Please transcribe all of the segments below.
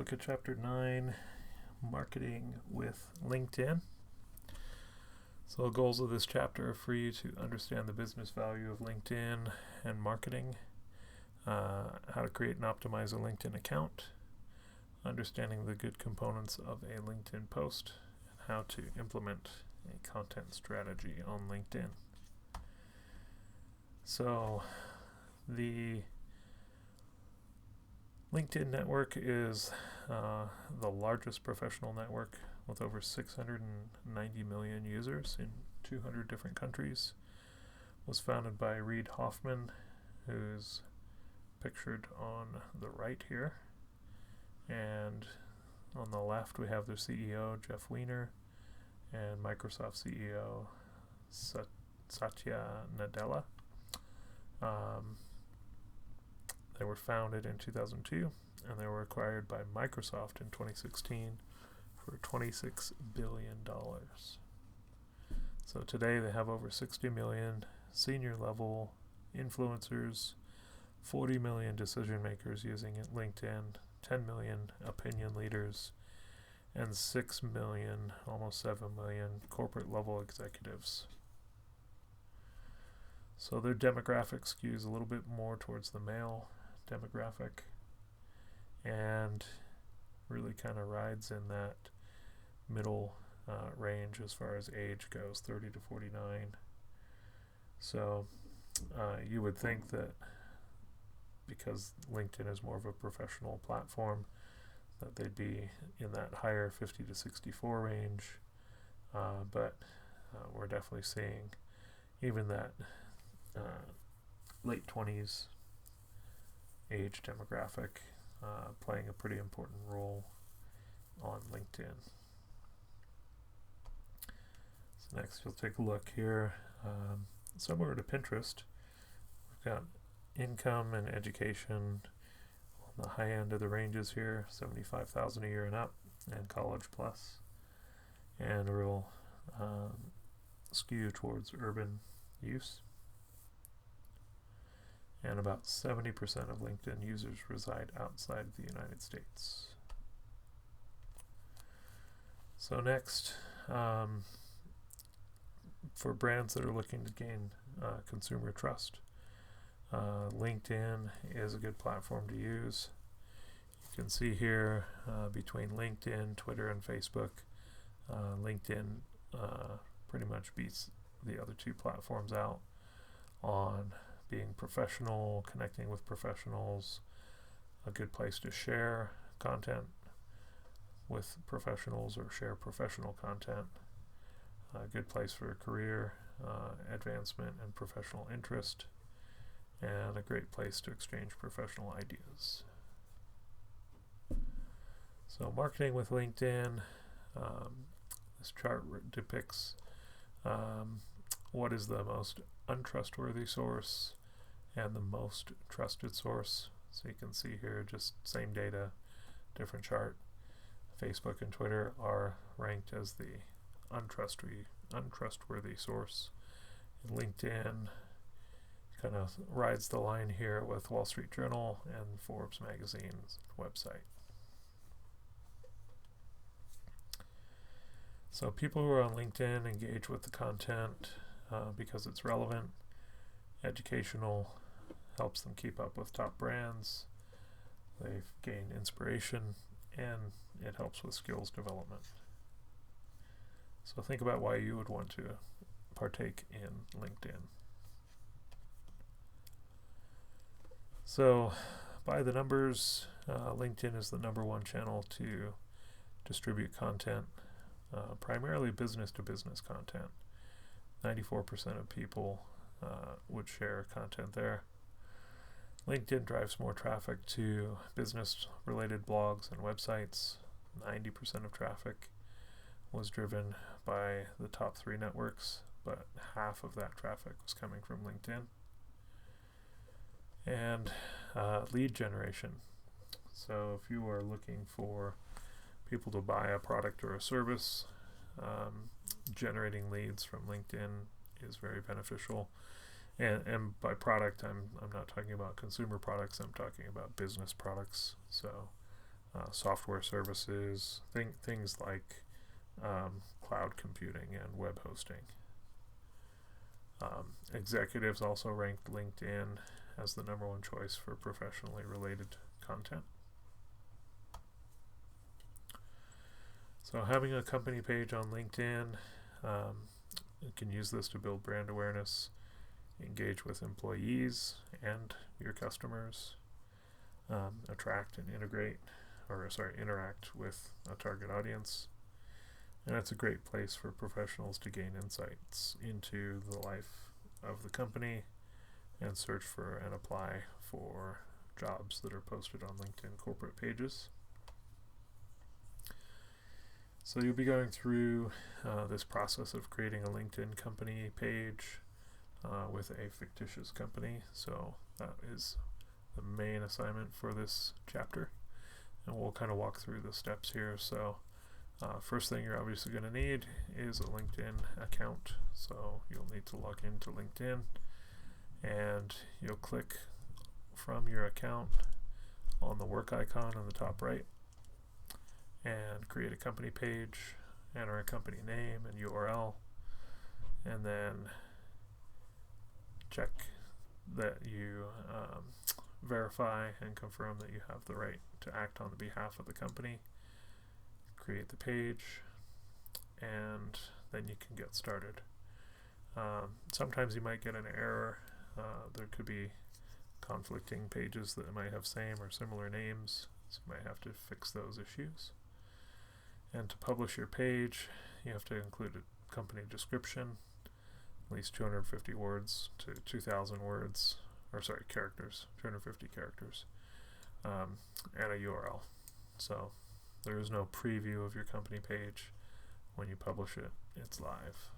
Look at Chapter 9, Marketing with LinkedIn. So the goals of this chapter are for you to understand the business value of LinkedIn and marketing, how to create and optimize a LinkedIn account, understanding the good components of a LinkedIn post, and how to implement a content strategy on LinkedIn. So the LinkedIn network is the largest professional network with over 690 million users in 200 different countries. Was founded by Reid Hoffman, who's pictured on the right here. And on the left we have their CEO, Jeff Weiner, and Microsoft CEO, Satya Nadella. They were founded in 2002, and they were acquired by Microsoft in 2016 for $26 billion. So today they have over 60 million senior level influencers, 40 million decision makers using LinkedIn, 10 million opinion leaders, and 6 million, almost 7 million corporate level executives. So their demographic skews a little bit more towards the male demographic and really kind of rides in that middle range as far as age goes, 30 to 49. So you would think that because LinkedIn is more of a professional platform that they'd be in that higher 50 to 64 range, but we're definitely seeing even that late 20s age demographic playing a pretty important role on LinkedIn. So next you'll take a look here. Similar to Pinterest, we've got income and education on the high end of the ranges here, $75,000 a year and up, and college plus, and a real skew towards urban use. And about 70% of LinkedIn users reside outside the United States. So next, for brands that are looking to gain consumer trust, LinkedIn is a good platform to use. You can see here between LinkedIn, Twitter, and Facebook, LinkedIn pretty much beats the other two platforms out on being professional, connecting with professionals, a good place to share content with professionals or share professional content, a good place for career advancement and professional interest, and a great place to exchange professional ideas. So marketing with LinkedIn, this chart depicts what is the most untrustworthy source and the most trusted source. So you can see here just same data, different chart. Facebook and Twitter are ranked as the untrustworthy source. And LinkedIn kind of rides the line here with Wall Street Journal and Forbes magazine's website. So people who are on LinkedIn engage with the content because it's relevant, educational, helps them keep up with top brands, they gain inspiration, and it helps with skills development. So think about why you would want to partake in LinkedIn. So by the numbers, LinkedIn is the #1 channel to distribute content, primarily business-to-business content. 94% of people would share content there. LinkedIn drives more traffic to business-related blogs and websites. 90% of traffic was driven by the top 3 networks, but half of that traffic was coming from LinkedIn. And lead generation. So if you are looking for people to buy a product or a service, generating leads from LinkedIn is very beneficial. And by product, I'm not talking about consumer products, I'm talking about business products. So software services, things like cloud computing and web hosting. Executives also ranked LinkedIn as the #1 choice for professionally related content. So having a company page on LinkedIn, you can use this to build brand awareness, engage with employees and your customers, attract and interact with a target audience. And it's a great place for professionals to gain insights into the life of the company and search for and apply for jobs that are posted on LinkedIn corporate pages. So you'll be going through this process of creating a LinkedIn company page with a fictitious company. So that is the main assignment for this chapter. And we'll kind of walk through the steps here. So first thing you're obviously going to need is a LinkedIn account. So you'll need to log into LinkedIn, and you'll click from your account on the work icon on the top right and create a company page, enter a company name and URL, and then check that you verify and confirm that you have the right to act on the behalf of the company. Create the page, and then you can get started. Sometimes you might get an error. There could be conflicting pages that might have same or similar names, so you might have to fix those issues. And to publish your page, you have to include a company description, at least 250 words to 2,000 words, characters, 250 characters, and a URL. So there is no preview of your company page. When you publish it, it's live.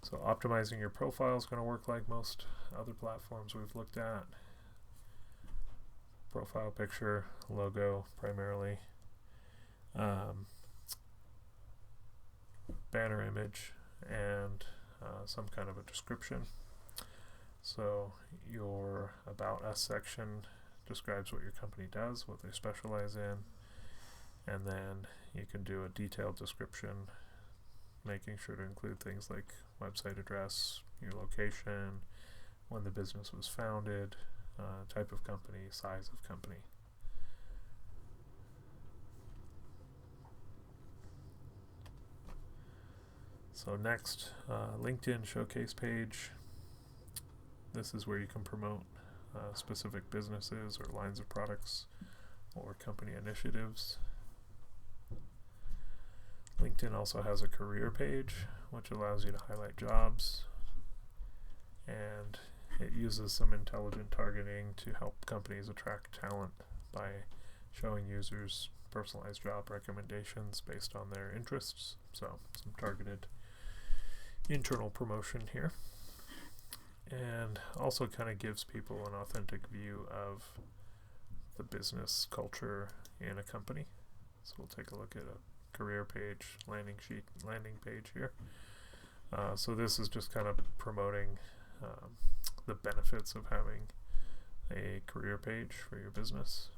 So optimizing your profile is going to work like most other platforms we've looked at. Profile picture, logo primarily, banner image, and some kind of a description. So your About Us section describes what your company does, what they specialize in, and then you can do a detailed description, making sure to include things like website address, your location, when the business was founded, type of company, size of company. So next, LinkedIn showcase page. This is where you can promote specific businesses or lines of products or company initiatives. LinkedIn also has a career page, which allows you to highlight jobs, and it uses some intelligent targeting to help companies attract talent by showing users personalized job recommendations based on their interests. So some targeted internal promotion here, and also kind of gives people an authentic view of the business culture in a company. So we'll take a look at a career page, landing page here. So this is just kind of promoting the benefits of having a career page for your business.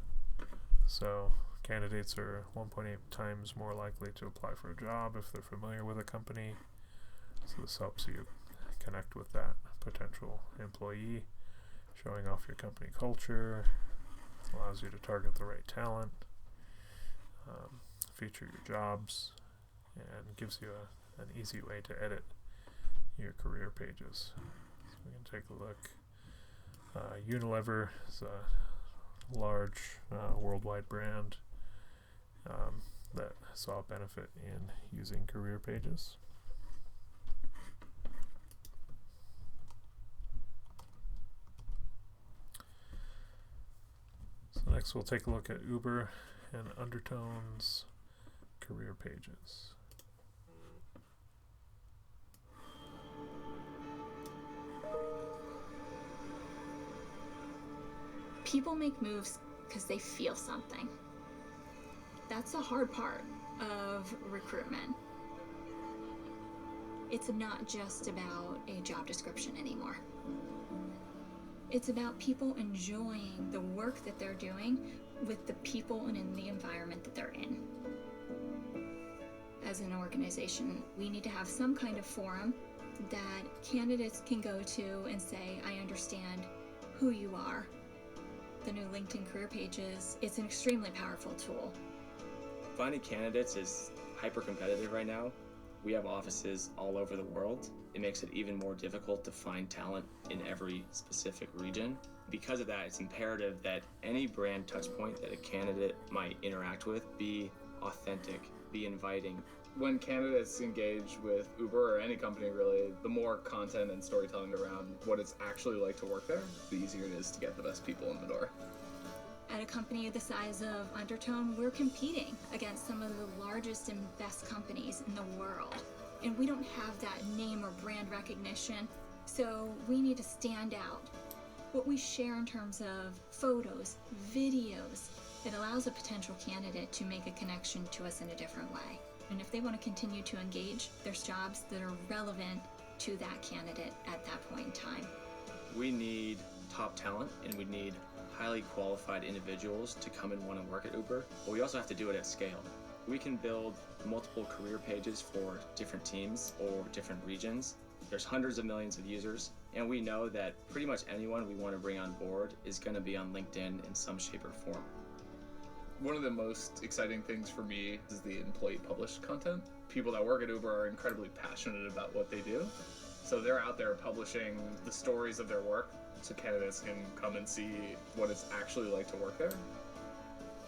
So candidates are 1.8 times more likely to apply for a job if they're familiar with a company. So this helps you connect with that potential employee, showing off your company culture, allows you to target the right talent, feature your jobs, and gives you an easy way to edit your career pages. So we can take a look. Unilever is a large worldwide brand that saw a benefit in using career pages. So next we'll take a look at Uber and Undertone's career pages. People make moves because they feel something. That's the hard part of recruitment. It's not just about a job description anymore. It's about people enjoying the work that they're doing with the people and in the environment that they're in. As an organization, we need to have some kind of forum that candidates can go to and say, I understand who you are. The new LinkedIn career pages, it's an extremely powerful tool. Finding candidates is hyper competitive right now. We have offices all over the world. It makes it even more difficult to find talent in every specific region. Because of that, it's imperative that any brand touchpoint that a candidate might interact with be authentic, be inviting. When candidates engage with Uber or any company really, the more content and storytelling around what it's actually like to work there, the easier it is to get the best people in the door. At a company the size of Undertone, we're competing against some of the largest and best companies in the world. And we don't have that name or brand recognition, so we need to stand out. What we share in terms of photos, videos, it allows a potential candidate to make a connection to us in a different way. And if they want to continue to engage, there's jobs that are relevant to that candidate at that point in time. We need top talent and we need highly qualified individuals to come and want to work at Uber, but we also have to do it at scale. We can build multiple career pages for different teams or different regions. There's hundreds of millions of users, and we know that pretty much anyone we want to bring on board is going to be on LinkedIn in some shape or form. One of the most exciting things for me is the employee published content. People that work at Uber are incredibly passionate about what they do. So they're out there publishing the stories of their work so candidates can come and see what it's actually like to work there.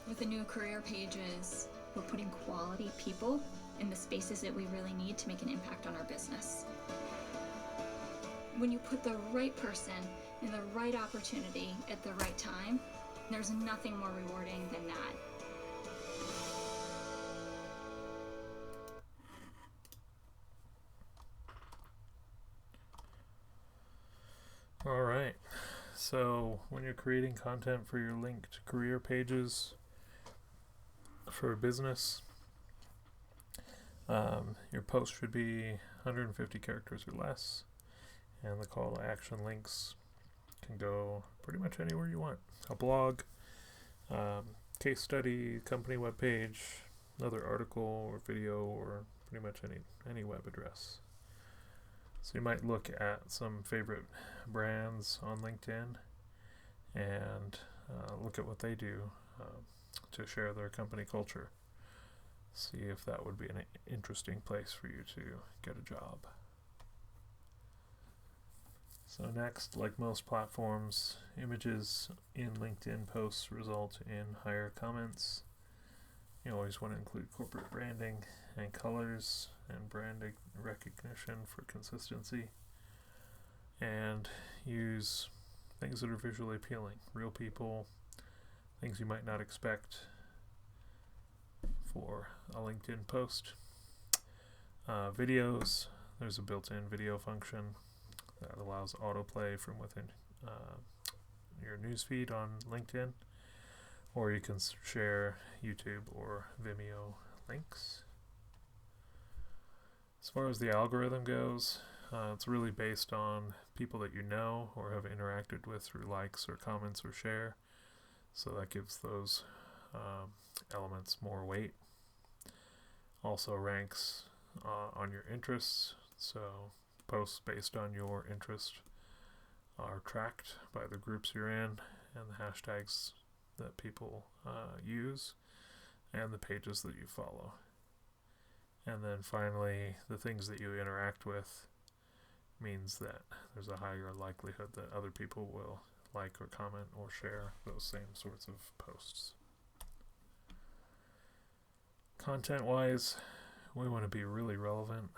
With the new career pages, we're putting quality people in the spaces that we really need to make an impact on our business. When you put the right person in the right opportunity at the right time, there's nothing more rewarding than that. All right. So when you're creating content for your linked career pages for a business, your post should be 150 characters or less, and the call to action links can go pretty much anywhere you want. A blog, case study, company webpage, another article or video, or pretty much any web address. So you might look at some favorite brands on LinkedIn and look at what they do to share their company culture. See if that would be an interesting place for you to get a job. So next, like most platforms, images in LinkedIn posts result in higher comments. You always want to include corporate branding and colors and brand recognition for consistency. And use things that are visually appealing, real people, things you might not expect for a LinkedIn post. Videos, there's a built-in video function that allows autoplay from within your newsfeed on LinkedIn, or you can share YouTube or Vimeo links. As far as the algorithm goes, it's really based on people that you know or have interacted with through likes or comments or share, so that gives those elements more weight. Also ranks on your interests, so posts based on your interest are tracked by the groups you're in and the hashtags that people use and the pages that you follow. And then finally, the things that you interact with means that there's a higher likelihood that other people will like or comment or share those same sorts of posts. Content-wise, we want to be really relevant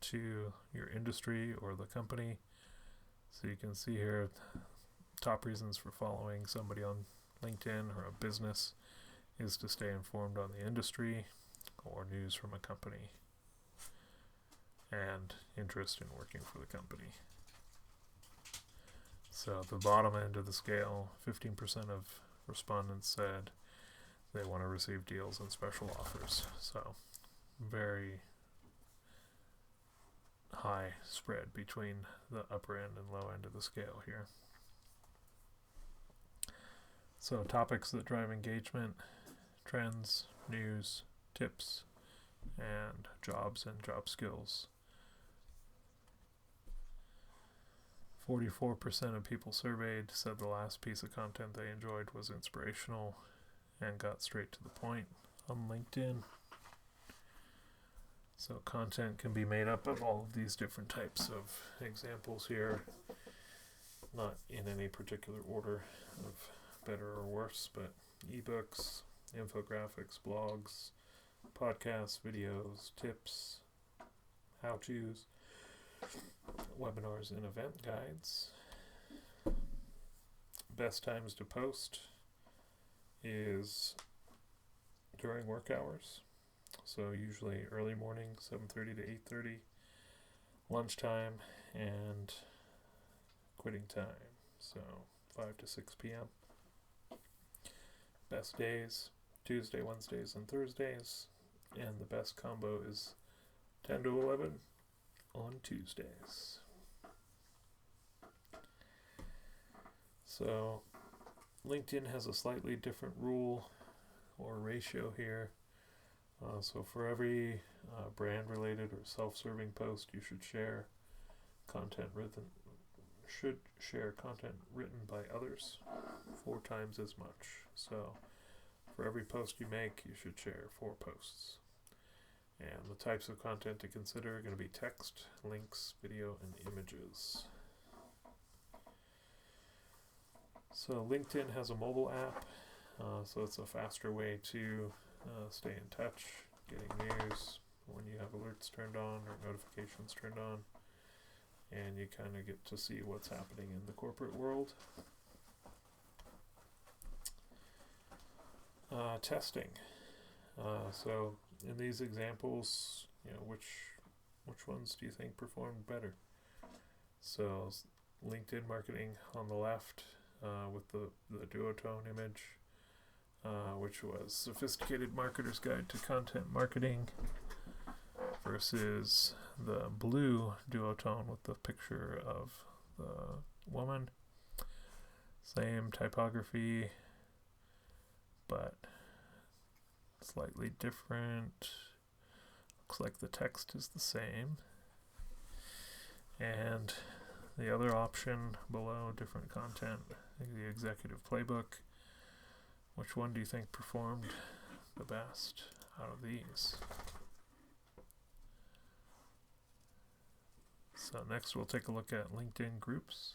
to your industry or the company. So you can see here top reasons for following somebody on LinkedIn or a business is to stay informed on the industry or news from a company and interest in working for the company. So at the bottom end of the scale, 15% of respondents said they want to receive deals and special offers. So very high spread between the upper end and low end of the scale here. So topics that drive engagement, trends, news, tips, and jobs and job skills. 44% of people surveyed said the last piece of content they enjoyed was inspirational and got straight to the point on LinkedIn. So content can be made up of all of these different types of examples here, not in any particular order of better or worse, but ebooks, infographics, blogs, podcasts, videos, tips, how-tos, webinars and event guides. Best times to post is during work hours, so usually early morning, 7:30 to 8:30, lunchtime, and quitting time, so 5 to 6 p.m. Best days, Tuesday, Wednesdays, and Thursdays, and the best combo is 10 to 11 on Tuesdays. So LinkedIn has a slightly different rule or ratio here. So for every brand related or self-serving post, you should share content written by others 4 times as much. So for every post you make, you should share 4 posts. And the types of content to consider are going to be text, links, video, and images. So LinkedIn has a mobile app, so it's a faster way to stay in touch, getting news when you have alerts turned on or notifications turned on, and you kind of get to see what's happening in the corporate world. Testing. So in these examples, which ones do you think performed better? So LinkedIn marketing on the left with the duotone image, which was Sophisticated Marketer's Guide to Content Marketing, versus the blue duotone with the picture of the woman. Same typography, but slightly different. Looks like the text is the same. And the other option below, different content, the executive playbook. Which one do you think performed the best out of these? So next we'll take a look at LinkedIn groups.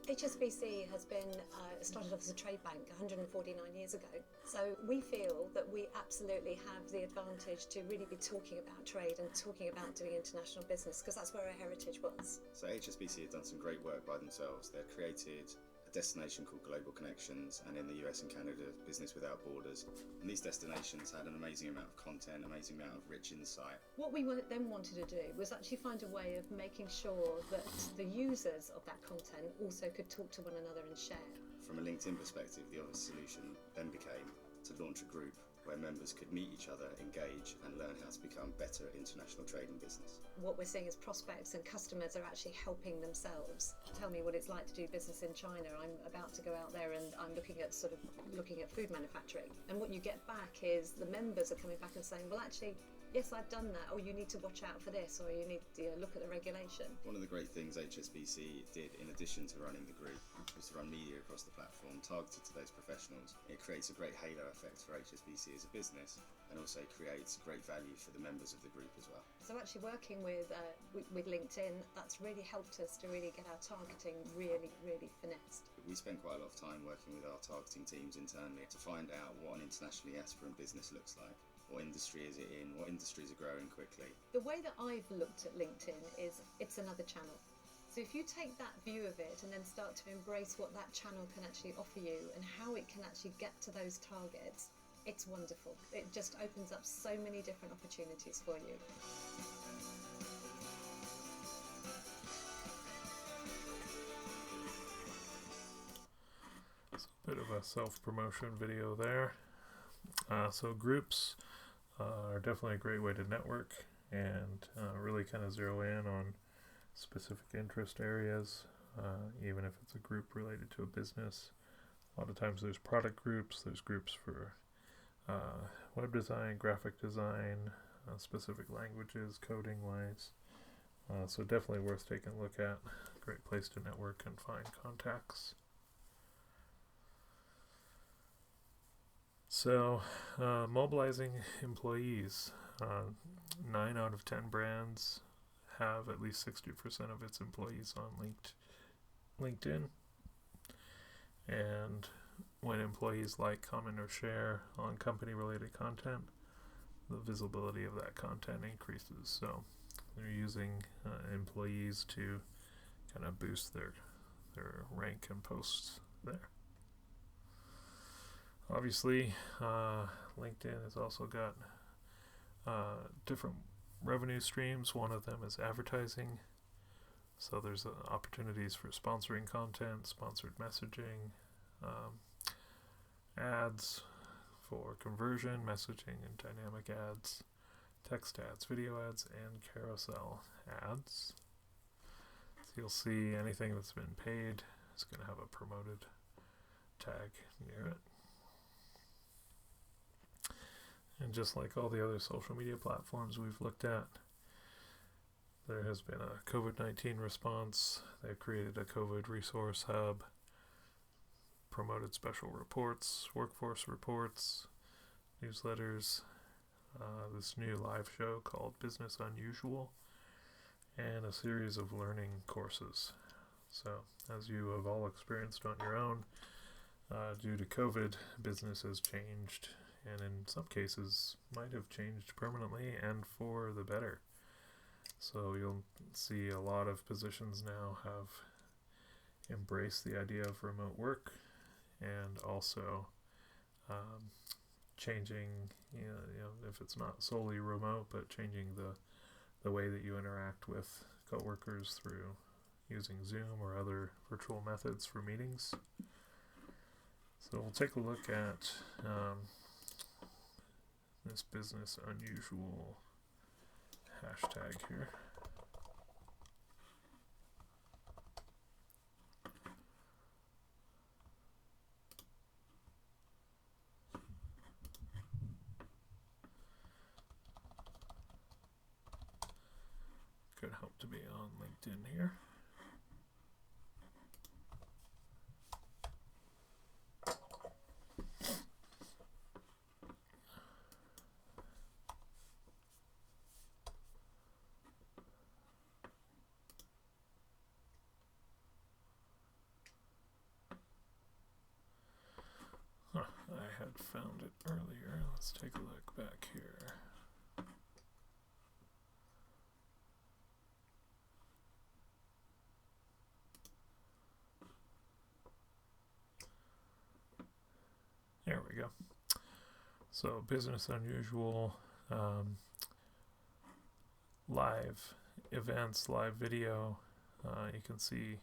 HSBC has been started off as a trade bank 149 years ago. So we feel that we absolutely have the advantage to really be talking about trade and talking about doing international business, because that's where our heritage was. So HSBC have done some great work by themselves. They've created a destination called Global Connections, and in the US and Canada, Business Without Borders. And these destinations had an amazing amount of content, amazing amount of rich insight. What we then wanted to do was actually find a way of making sure that the users of that content also could talk to one another and share. From a LinkedIn perspective, the obvious solution then became to launch a group where members could meet each other, engage, and learn how to become better at international trade and business. What we're seeing is prospects and customers are actually helping themselves. Tell me what it's like to do business in China. I'm about to go out there and I'm looking at food manufacturing. And what you get back is the members are coming back and saying, well, actually, yes, I've done that, or you need to watch out for this, or you need to look at the regulation. One of the great things HSBC did, in addition to running the group, was to run media across the platform targeted to those professionals. It creates a great halo effect for HSBC as a business, and also creates great value for the members of the group as well. So actually working with LinkedIn, that's really helped us to really get our targeting really, really finessed. We spend quite a lot of time working with our targeting teams internally to find out what an internationally aspirant business looks like. What industry is it in? What industries are growing quickly? The way that I've looked at LinkedIn is it's another channel. So if you take that view of it and then start to embrace what that channel can actually offer you and how it can actually get to those targets, it's wonderful. It just opens up so many different opportunities for you. Bit of a self-promotion video there. So groups are definitely a great way to network and really kind of zero in on specific interest areas, even if it's a group related to a business. A lot of times there's product groups, there's groups for web design, graphic design, specific languages, coding wise. So definitely worth taking a look at. Great place to network and find contacts. So mobilizing employees. 9 out of 10 brands have at least 60% of its employees on LinkedIn. And when employees like, comment, or share on company-related content, the visibility of that content increases. So they're using employees to kind of boost their rank and posts there. Obviously, LinkedIn has also got different revenue streams. One of them is advertising. So there's opportunities for sponsoring content, sponsored messaging, ads for conversion, messaging and dynamic ads, text ads, video ads, and carousel ads. So you'll see anything that's been paid is going to have a promoted tag near it. And just like all the other social media platforms we've looked at, there has been a COVID-19 response. They've created a COVID resource hub, promoted special reports, workforce reports, newsletters, this new live show called Business Unusual, and a series of learning courses. So, as you have all experienced on your own, due to COVID, business has changed, and in some cases might have changed permanently and for the better. So you'll see a lot of positions now have embraced the idea of remote work, and also changing, if it's not solely remote, but changing the way that you interact with coworkers through using Zoom or other virtual methods for meetings. So we'll take a look at this Business Unusual hashtag here. Could help to be on LinkedIn here. I had found it earlier. Let's take a look back here. There we go. So Business Unusual, live events, live video. You can see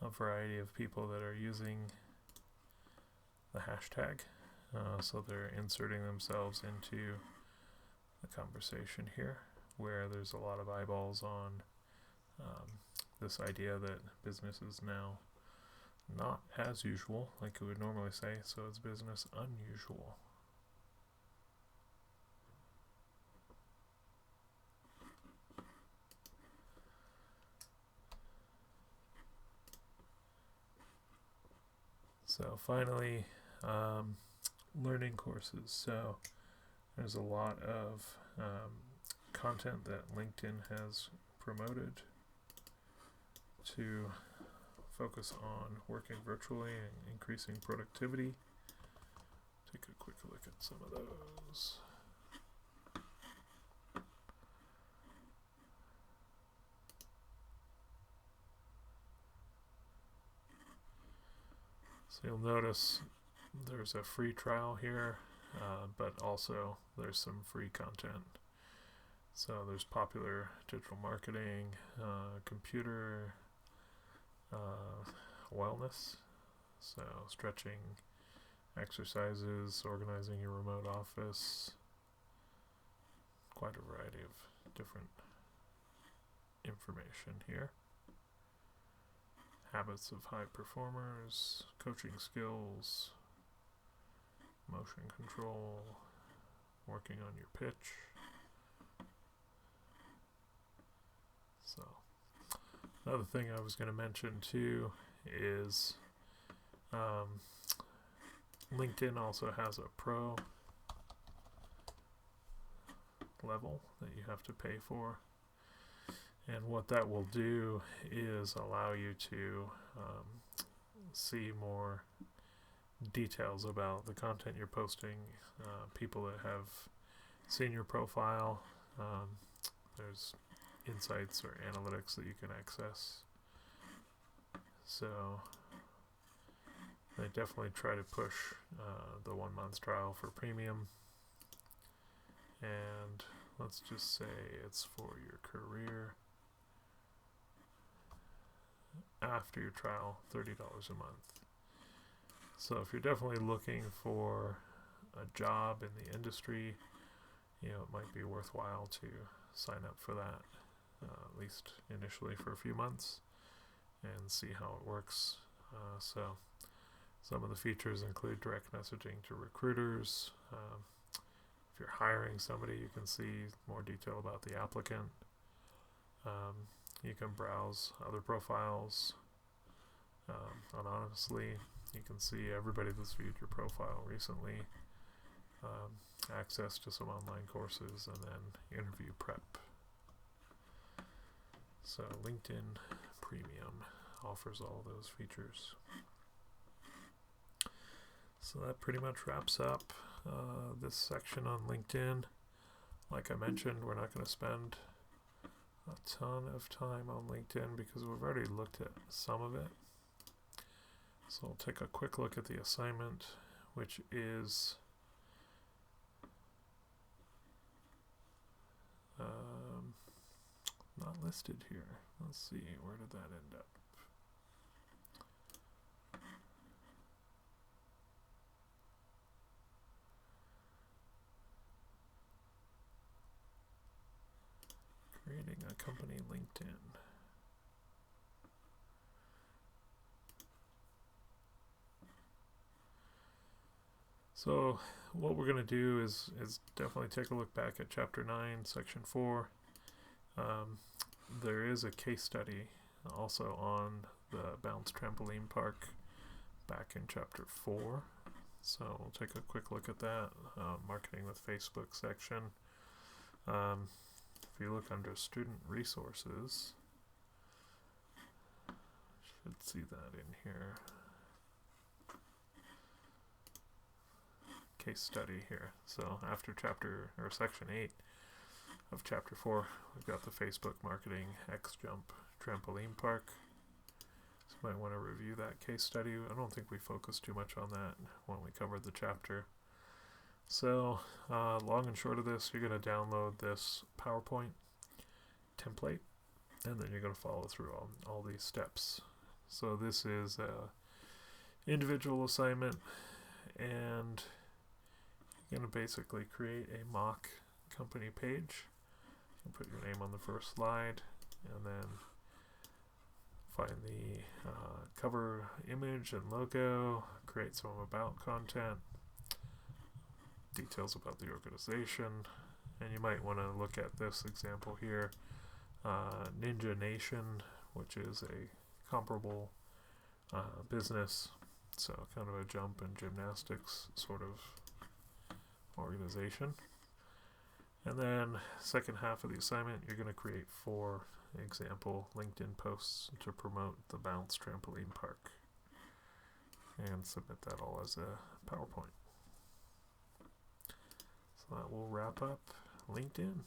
a variety of people that are using the hashtag. So they're inserting themselves into the conversation here, where there's a lot of eyeballs on this idea that business is now not as usual, like it would normally say, so it's business unusual. So finally, learning courses. So there's a lot of content that LinkedIn has promoted to focus on working virtually and increasing productivity. Take a quick look at some of those. So you'll notice there's a free trial here, but also there's some free content. So there's popular digital marketing, computer, wellness, So stretching exercises, organizing your remote office, quite a variety of different information here. Habits of high performers, coaching skills, motion control, working on your pitch. So another thing I was going to mention too is LinkedIn also has a pro level that you have to pay for, and what that will do is allow you to see more details about the content you're posting, people that have seen your profile. There's insights or analytics that you can access. So they definitely try to push the 1 month trial for premium, and let's just say it's for your career. After your trial, $30 a month. So if you're definitely looking for a job in the industry, it might be worthwhile to sign up for that, at least initially for a few months, and see how it works. So some of the features include direct messaging to recruiters. If you're hiring somebody, you can see more detail about the applicant. You can browse other profiles anonymously. You can see everybody that's viewed your profile recently, access to some online courses, and then interview prep. So LinkedIn Premium offers all those features. So that pretty much wraps up this section on LinkedIn. Like I mentioned, we're not going to spend a ton of time on LinkedIn because we've already looked at some of it. So we'll take a quick look at the assignment, which is not listed here. Let's see, where did that end up? Creating a company LinkedIn. So what we're going to do is definitely take a look back at Chapter 9, Section 4. There is a case study also on the Bounce Trampoline Park back in Chapter 4. So we'll take a quick look at that. Marketing with Facebook section. If you look under Student Resources, should see that in here. Case study here. So after Section 8 of Chapter 4, we've got the Facebook Marketing X Jump Trampoline Park. So you might want to review that case study. I don't think we focused too much on that when we covered the chapter. So long and short of this, you're going to download this PowerPoint template, and then you're going to follow through all these steps. So this is an individual assignment, and you're going to basically create a mock company page. You put your name on the first slide, and then find the cover image and logo, create some about content, details about the organization, and you might want to look at this example here, Ninja Nation, which is a comparable business, so kind of a jump and gymnastics sort of organization. And then second half of the assignment, you're going to create 4 example LinkedIn posts to promote the Bounce Trampoline Park and submit that all as a PowerPoint. So that will wrap up LinkedIn.